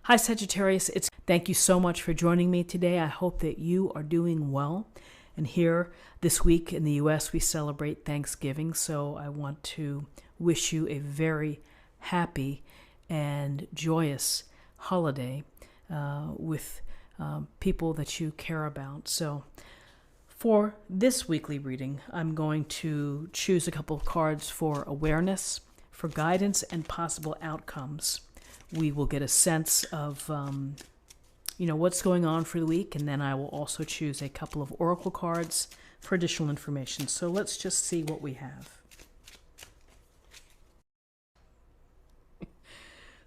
Hi Sagittarius, thank you so much for joining me today. I hope that you are doing well. And here this week in the US we celebrate Thanksgiving, so I want to wish you a very happy and joyous holiday with people that you care about. So for this weekly reading, I'm going to choose a couple of cards for awareness, for guidance, and possible outcomes. We will get a sense of, what's going on for the week, and then I will also choose a couple of oracle cards for additional information. So let's just see what we have.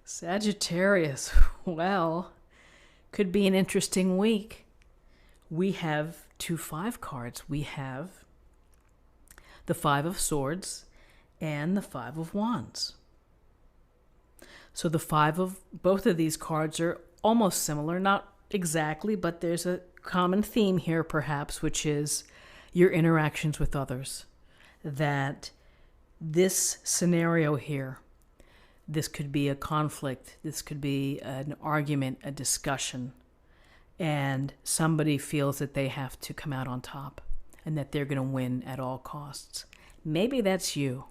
Sagittarius, well, could be an interesting week. We have 2 5 cards. We have the 5 of Swords and the 5 of Wands. So the both of these cards are almost similar, not exactly, but there's a common theme here perhaps, which is your interactions with others. That this scenario here, this could be a conflict, this could be an argument, a discussion, and somebody feels that they have to come out on top and that they're going to win at all costs. Maybe that's you.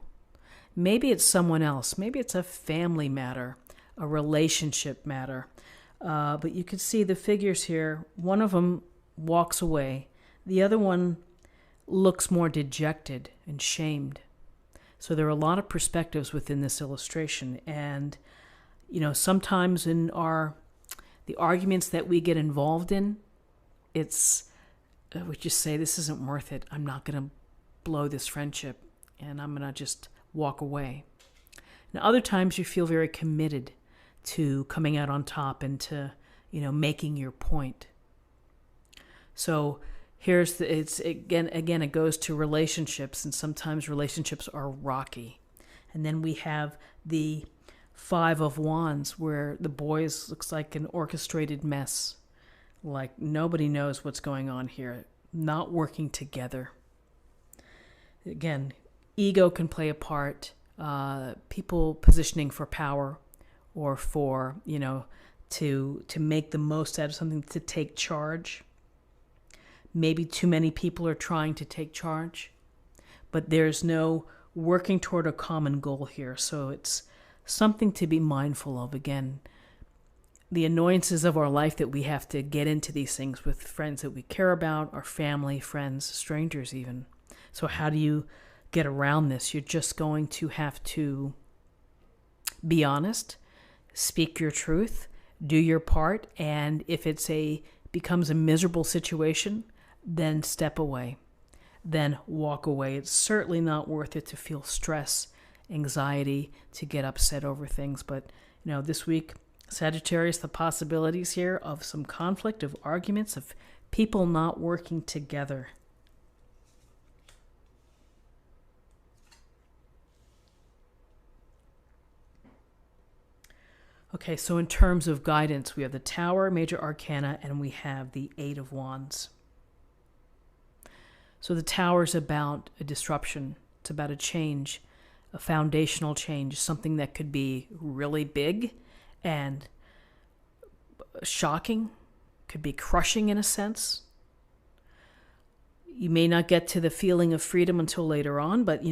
Maybe it's someone else. Maybe it's a family matter, a relationship matter. But you can see the figures here. One of them walks away. The other one looks more dejected and shamed. So there are a lot of perspectives within this illustration. And, sometimes in the arguments that we get involved in, we just say, this isn't worth it. I'm not going to blow this friendship, and I'm going to just walk away. And other times you feel very committed to coming out on top and to, making your point. So it goes to relationships, and sometimes relationships are rocky. And then we have the 5 of Wands, where the boys looks like an orchestrated mess. Like nobody knows what's going on here, not working together. Again, ego can play a part, people positioning for power or for, to make the most out of something, to take charge. Maybe too many people are trying to take charge, but there's no working toward a common goal here. So it's something to be mindful of. Again, the annoyances of our life that we have to get into these things with friends that we care about, our family, friends, strangers even. So how do you get around this? You're just going to have to be honest, speak your truth, do your part, and if becomes a miserable situation, then step away, then walk away. It's certainly not worth it to feel stress, anxiety, to get upset over things. But this week, Sagittarius, the possibilities here of some conflict, of arguments, of people not working together. Okay, so in terms of guidance, we have the Tower, Major Arcana, and we have the 8 of Wands. So the Tower is about a disruption. It's about a change, a foundational change, something that could be really big and shocking, could be crushing in a sense. You may not get to the feeling of freedom until later on, but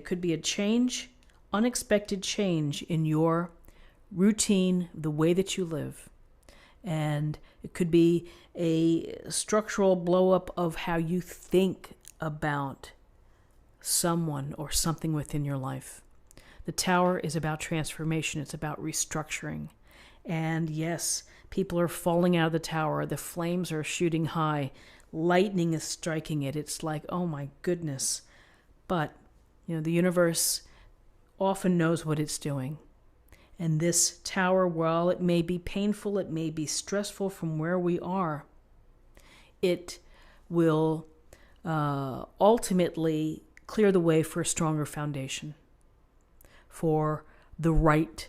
could be a change, unexpected change in your routine, the way that you live. And it could be a structural blow up of how you think about someone or something within your life. The Tower is about transformation. It's about restructuring. And yes, people are falling out of the tower. The flames are shooting high. Lightning is striking it. It's like, oh my goodness. But, the universe often knows what it's doing. And this Tower, while it may be painful, it may be stressful from where we are, it will ultimately clear the way for a stronger foundation, for the right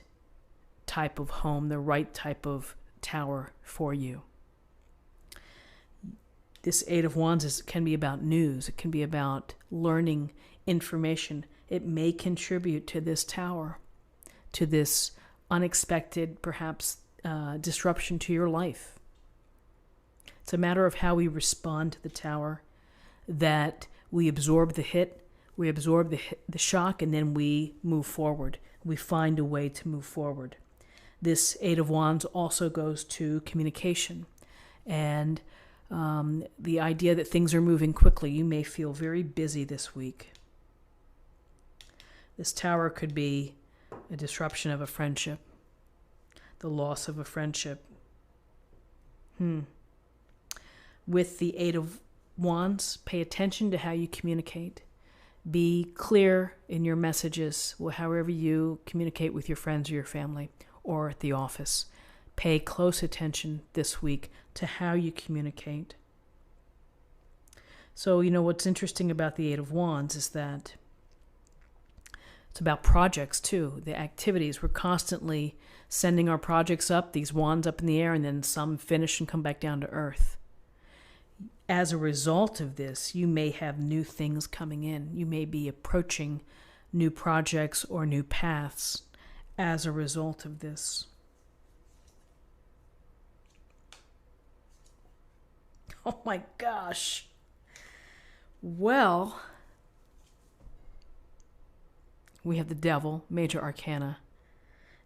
type of home, the right type of tower for you. This 8 of Wands can be about news. It can be about learning information. It may contribute to this Tower, to this unexpected, perhaps disruption to your life. It's a matter of how we respond to the tower, that we absorb the hit, we absorb the shock, and then we move forward. We find a way to move forward. This Eight of Wands also goes to communication and the idea that things are moving quickly. You may feel very busy this week. This tower could be a disruption of a friendship, the loss of a friendship. With the Eight of Wands, pay attention to how you communicate. Be clear in your messages, however you communicate with your friends or your family or at the office. Pay close attention this week to how you communicate. So, what's interesting about the Eight of Wands is that it's about projects too, the activities. We're constantly sending our projects up, these wands up in the air, and then some finish and come back down to earth. As a result of this, you may have new things coming in. You may be approaching new projects or new paths as a result of this. Oh my gosh. Well, we have the Devil, Major Arcana,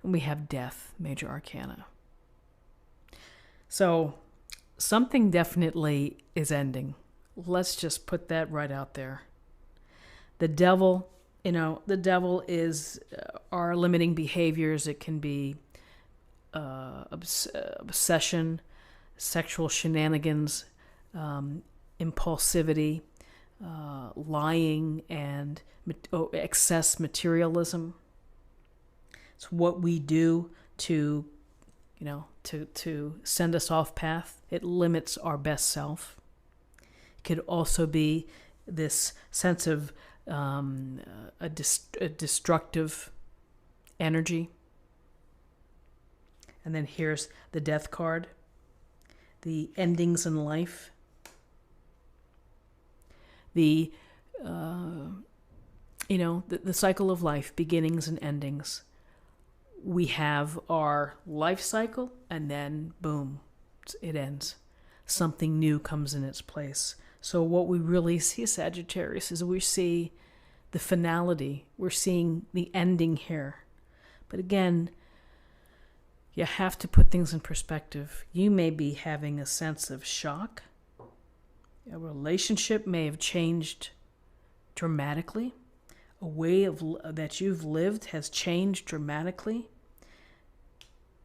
and we have Death, Major Arcana. So something definitely is ending. Let's just put that right out there. The devil, the devil is our limiting behaviors. It can be obsession, sexual shenanigans, impulsivity, lying, and excess materialism. It's what we do to send us off path. It limits our best self. It could also be this sense of a destructive energy. And then here's the Death card, the endings in life, the cycle of life, beginnings and endings. We have our life cycle, and then boom, it ends. Something new comes in its place. So what we really see, Sagittarius, is we see the finality. We're seeing the ending here. But again, you have to put things in perspective. You may be having a sense of shock. A relationship may have changed dramatically. A way that you've lived has changed dramatically.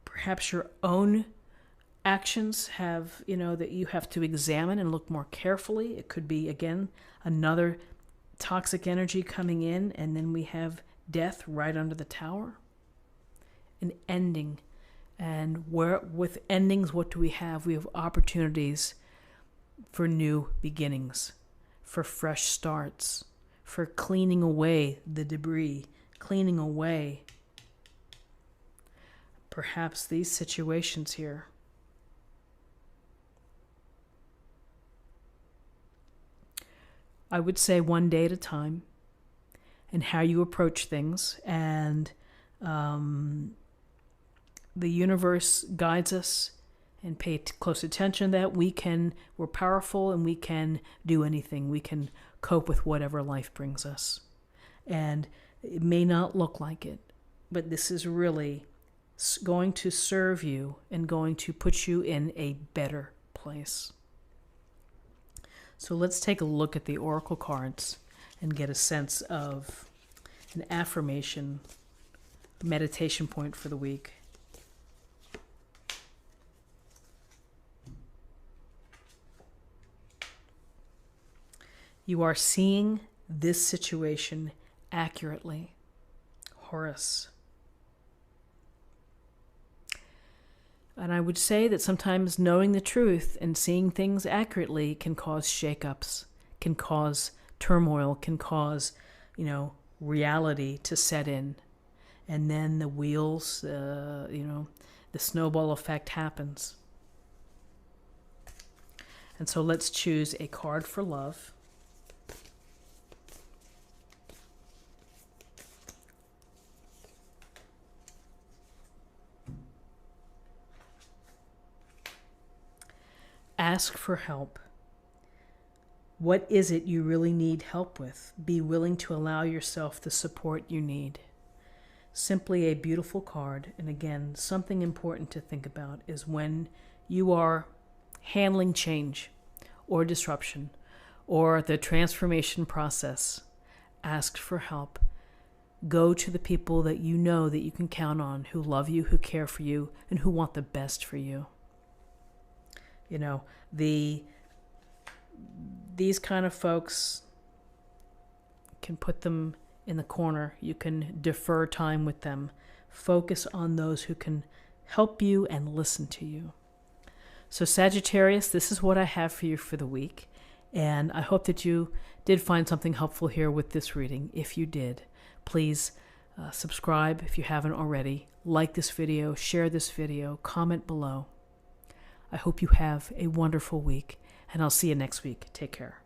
Perhaps your own actions have, that you have to examine and look more carefully. It could be, again, another toxic energy coming in, and then we have death right under the tower. An ending. And with endings, what do we have? We have opportunities for new beginnings, for fresh starts, for cleaning away the debris, cleaning away perhaps these situations here. I would say one day at a time, and how you approach things, and the universe guides us, and pay close attention that we're powerful and we can do anything. We can cope with whatever life brings us. And it may not look like it, but this is really going to serve you and going to put you in a better place. So let's take a look at the oracle cards and get a sense of an affirmation, meditation point for the week. You are seeing this situation accurately, Horus. And I would say that sometimes knowing the truth and seeing things accurately can cause shakeups, can cause turmoil, can cause, reality to set in. And then the wheels, the snowball effect happens. And so let's choose a card for love. Ask for help. What is it you really need help with? Be willing to allow yourself the support you need. Simply a beautiful card. And again, something important to think about is when you are handling change or disruption or the transformation process, ask for help. Go to the people that you know that you can count on, who love you, who care for you, and who want the best for you. You know, these kind of folks, can put them in the corner. You can defer time with them. Focus on those who can help you and listen to you. So Sagittarius, this is what I have for you for the week. And I hope that you did find something helpful here with this reading. If you did, please subscribe if you haven't already. Like this video, share this video, comment below. I hope you have a wonderful week, and I'll see you next week. Take care.